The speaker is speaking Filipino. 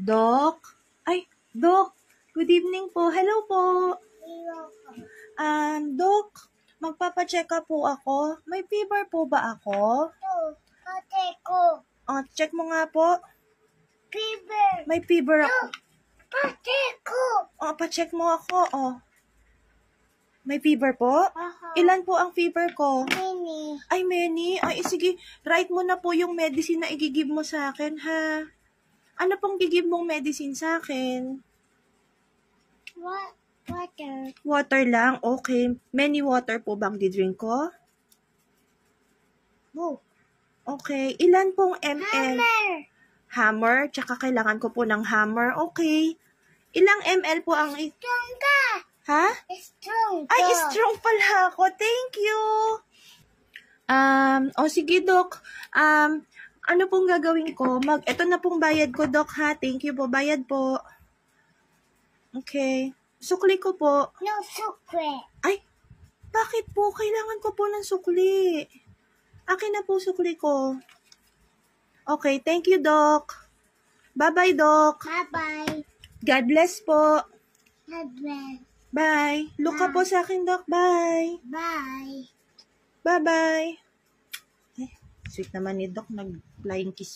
Doc? Ay, Doc. Good evening po. Hello po. Doc, magpapacheck up po ako. May fever po ba ako? Ate ko. Check mo nga po. Fever. May fever ako. Ate ko. Pa-check mo ako. May fever po? Ilan po ang fever ko? Mini. Ay, many. Ay, sige. Write mo na po yung medicine na igigib mo sa akin, ha? Ano pong gigib mong medicine sa akin? Water. Water lang? Okay. Many water po bang didrink ko? Book. Okay. Ilan pong ml? Hammer. Hammer? Tsaka kailangan ko po ng hammer. Okay. Ilang ml po ang... Strong ka. Ha? Strong ka. Ay, strong pala ako. Thank you. Sige, Doc. Ano pong gagawin ko? Ito na pong bayad ko, Doc, ha? Thank you po. Bayad po. Okay. Sukli ko po. No secret. Ay, bakit po? Kailangan ko po ng sukli. Akin na po sukli ko. Okay, thank you, Doc. Bye-bye, Doc. Bye-bye. God bless po. Bye-bye. Bye. Look ka po sa akin, Doc. Bye. Bye. Bye-bye. Sweet naman ni Doc, nag-flying kiss.